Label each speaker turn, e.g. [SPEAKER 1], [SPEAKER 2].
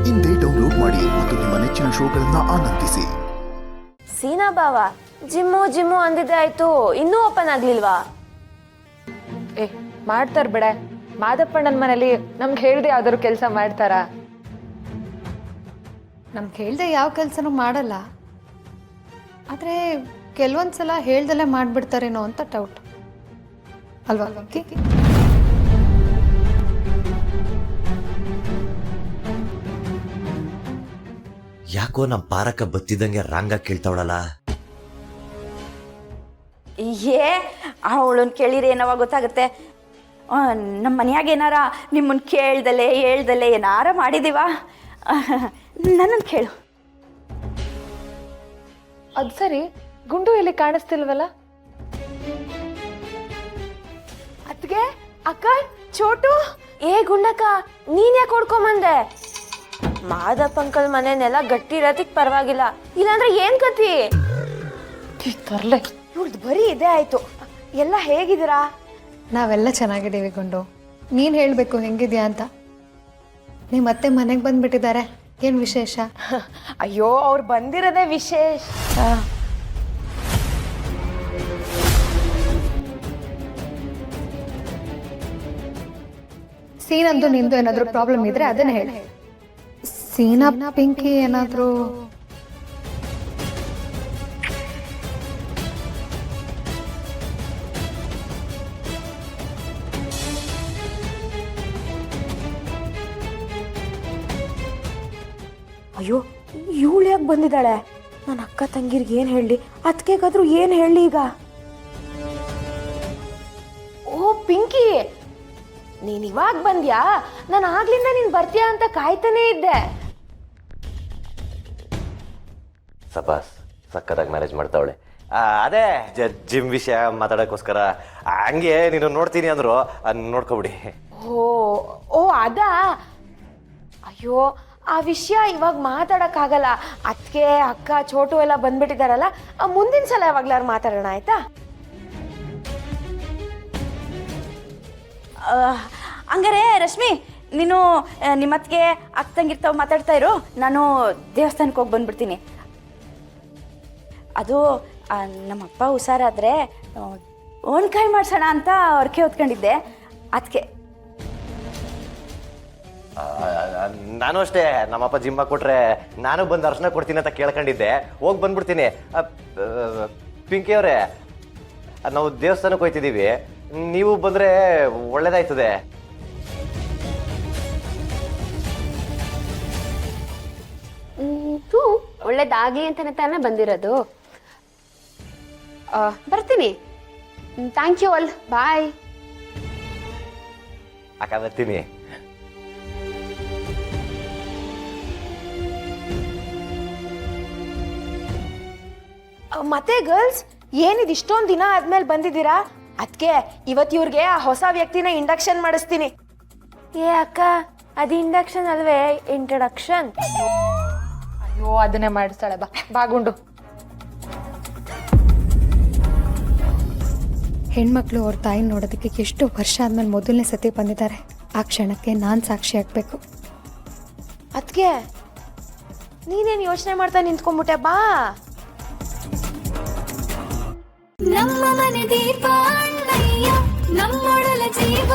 [SPEAKER 1] ಇಂದೇ ಡೌನ್ಲೋಡ್ ಮಾಡಿ ಮತ್ತು ನಿಮ್ಮ ನೆಚ್ಚಿನ ಶೋಗಳನ್ನ ಆನಂದಿಸಿ.
[SPEAKER 2] ಸೀನಾ ಬಾವ ಜಿಮ್ಮು ಅಂದಿದ್ದೆ ಆಯ್ತು, ಇನ್ನೂ ಓಪನ್ ಆಗ್ಲಿಲ್ವಾ?
[SPEAKER 3] ಮಾಡ್ತಾರ ಬಿಡ. ಮಾದಪ್ಪಣ್ಣನ ಮನೇಲಿ ನಮ್ಗೆ ಹೇಳ್ದೆ ಯಾವ್ದಾದ್ರು ಕೆಲಸ ಮಾಡ್ತಾರ?
[SPEAKER 4] ನಮ್ಗೆ ಹೇಳ್ದೆ ಯಾವ ಕೆಲಸನೂ ಮಾಡಲ್ಲ. ಆದರೆ ಕೆಲವೊಂದ್ಸಲ ಹೇಳ್ದಲ್ಲೇ ಮಾಡಿಬಿಡ್ತಾರೇನೋ ಅಂತ ಡೌಟ್ ಅಲ್ವಾ?
[SPEAKER 5] ಯಾಕೋ ನಮ್ಮ ಪಾರಕ ಬತ್ತಿದಂಗೆ ರಾಂಗ ಕೇಳ್ತಾವಳಲ್ಲ.
[SPEAKER 6] ಅವಳನ್ನ ಕೇಳಿರಿ ಏನವ ಗೊತ್ತಾಗುತ್ತೆ. ನಮ್ಮ ಮನ್ಯಾಗ ಏನಾರ ನಿಮ್ಮನ್ನ ಹೇಳ್ದಲೆ ಏನಾರ ಮಾಡಿದೀವ? ನನ್ನನ್ನು ಕೇಳು.
[SPEAKER 3] ಅದು ಸರಿ, ಗುಂಡು ಎಲ್ಲಿ ಕಾಣಿಸ್ತಿಲ್ವಲ್ಲ?
[SPEAKER 2] ಅತ್ಗೆ, ಅಕ್ಕ, ಚೋಟು. ಗುಂಡಕ್ಕ, ನೀನ್ ಯಾಕೆ ಹೊಡ್ಕೊಂಬಂದೆ? ಮಾದಪ್ಪ ಅಂಕಲ್ ಮನೆನೆಲ್ಲ ಗಟ್ಟಿ ಇರತಿಕ್ ಪರವಾಗಿಲ್ಲ, ಇಲ್ಲಾಂದ್ರೆ ಏನ್ ಕತಿ?
[SPEAKER 3] ತರ್ಲೆ,
[SPEAKER 2] ಇವ್ರದ್ದು ಬರೀ ಇದೇ ಆಯ್ತು. ಎಲ್ಲ ಹೇಗಿದ್ದೀರಾ?
[SPEAKER 4] ನಾವೆಲ್ಲ ಚೆನ್ನಾಗಿದ್ದೀವಿ ಗುಂಡು. ನೀನು ಹೇಳಬೇಕು ಹೆಂಗಿದ್ಯಾ ಅಂತ. ನೀವು ಮತ್ತೆ ಮನೆಗೆ ಬಂದ್ಬಿಟ್ಟಿದ್ದಾರೆ, ಏನು ವಿಶೇಷ?
[SPEAKER 2] ಅಯ್ಯೋ, ಅವ್ರು ಬಂದಿರೋದೇ ವಿಶೇಷ.
[SPEAKER 4] ಸೀನಂದು ನಿಂದು ಏನಾದರೂ ಪ್ರಾಬ್ಲಮ್ ಇದ್ರೆ ಅದನ್ನ ಹೇಳಿ. ಸೀನಾ ಪಿಂಕಿ ಏನಾದರೂ
[SPEAKER 2] ಅಯ್ಯೋ, ಇವಳು ಯಾಕೆ ಬಂದಿದ್ದಾಳೆ? ನನ್ನ ಅಕ್ಕ ತಂಗಿರ್ಗೆ ಏನು ಹೇಳಿ, ಅದಕ್ಕಾದ್ರೂ ಏನು ಹೇಳಿ ಈಗ? ಓ ಪಿಂಕಿ, ನೀನ್ ಇವಾಗ ಬಂದ್ಯಾ? ನಾನು ಆಗ್ಲಿಂದ ನೀನ್ ಬರ್ತೀಯಾ ಅಂತ ಕಾಯ್ತಾನೇ ಇದ್ದೆ.
[SPEAKER 5] ಸಪಾಸ್ ಸಕ್ಕದಾಗಿ ಮ್ಯಾನೇಜ್ ಮಾಡ್ತಾವಳೆ. ಅದೇ ಜಿಮ್ ವಿಷಯ ಮಾತಾಡೋಕ್ಕೋಸ್ಕರ ಹಂಗೆ ನೀನು ನೋಡ್ತೀನಿ ಅಂದ್ರು ನೋಡ್ಕೊಬಿಡಿ.
[SPEAKER 2] ಓ ಅದಾ? ಅಯ್ಯೋ, ಆ ವಿಷಯ ಇವಾಗ ಮಾತಾಡಕ್ಕಾಗಲ್ಲ. ಅದಕ್ಕೆ ಅಕ್ಕ ಚೋಟು ಎಲ್ಲ ಬಂದ್ಬಿಟ್ಟಿದಾರಲ್ಲ, ಮುಂದಿನ ಸಲ ಯಾವಾಗ್ಲಾರು ಮಾತಾಡೋಣ, ಆಯ್ತಾ?
[SPEAKER 6] ಹಂಗಾರೆ ರಶ್ಮಿ, ನೀನು ನಿಮ್ಮತ್ತಿಗೆ ಅಕ್ಕ ತಂಗಿರ್ತಾವ ಮಾತಾಡ್ತಾ ಇರು, ನಾನು ದೇವಸ್ಥಾನಕ್ಕೆ ಹೋಗಿ ಬಂದ್ಬಿಡ್ತೀನಿ. ಅದು ನಮ್ಮಪ್ಪ ಹುಷಾರಾದ್ರೆ ಓಣ್ಕಾಯಿ ಮಾಡ್ಸೋಣ ಅಂತ ಹೊರಕೆ ಹೊತ್ಕೊಂಡಿದ್ದೆ, ಅದಕ್ಕೆ.
[SPEAKER 5] ನಾನು ಅಷ್ಟೇ, ನಮ್ಮಪ್ಪ ಜಿಮ್ಮ ಕೊಟ್ರೆ ನಾನು ಬಂದು ಅರ್ಶನ ಕೊಡ್ತೀನಿ ಅಂತ ಕೇಳ್ಕೊಂಡಿದ್ದೆ. ಹೋಗಿ ಬಂದ್ಬಿಡ್ತೀನಿ. ಪಿಂಕಿ ಅವರೇ, ನಾವು ದೇವಸ್ಥಾನಕ್ಕೆ ಹೋಗ್ತಿದ್ದೀವಿ, ನೀವು ಬಂದರೆ ಒಳ್ಳೇದಾಯ್ತದೆ.
[SPEAKER 7] ಒಳ್ಳೇದಾಗ್ಲಿ ಅಂತಾನೆ ತಾನೇ ಬಂದಿರೋದು. ಬರ್ತೀನಿ. ಥ್ಯಾಂಕ್ ಯು ಆಲ್, ಬಾಯ್.
[SPEAKER 5] ಅಕ್ಕ ಬರ್ತೀನಿ.
[SPEAKER 2] ಮತ್ತೆ ಗರ್ಲ್ಸ್, ಏನಿದು ಇಷ್ಟೊಂದು ದಿನ ಆದ್ಮೇಲೆ ಬಂದಿದ್ದೀರಾ? ಅದಕ್ಕೆ ಇವತ್ತು ಇವ್ರಿಗೆ ಆ ಹೊಸ ವ್ಯಕ್ತಿನ ಇಂಡಕ್ಷನ್ ಮಾಡಿಸ್ತೀನಿ. ಅಕ್ಕ, ಅದು ಇಂಡಕ್ಷನ್ ಅಲ್ವೇ, ಇಂಟ್ರಡಕ್ಷನ್.
[SPEAKER 3] ಅಯ್ಯೋ, ಅದನ್ನೇ ಮಾಡಿಸ್ತಾಳೆ. ಬಾ ಗುಂಡು.
[SPEAKER 4] ಹೆಣ್ಮಕ್ಳು ಅವ್ರ ತಾಯಿ ನೋಡೋದಕ್ಕೆ ಎಷ್ಟು ವರ್ಷ ಆದ್ಮೇಲೆ ಮೊದಲನೇ ಸತಿ ಬಂದಿದ್ದಾರೆ. ಆ ಕ್ಷಣಕ್ಕೆ ನಾನು ಸಾಕ್ಷಿ ಆಗ್ಬೇಕು.
[SPEAKER 2] ಅದಕ್ಕೆ ನೀನೇನು ಯೋಚನೆ ಮಾಡ್ತಾ ನಿಂತ್ಕೊಂಡ್ಬಿಟ್ಟೆ? ಬಾ.
[SPEAKER 8] ನಮ್ಮ ಮನೆ ದೀಪ ಅಣ್ಣಯ್ಯ, ನಮ್ಮೊಡಲ ಜೀವ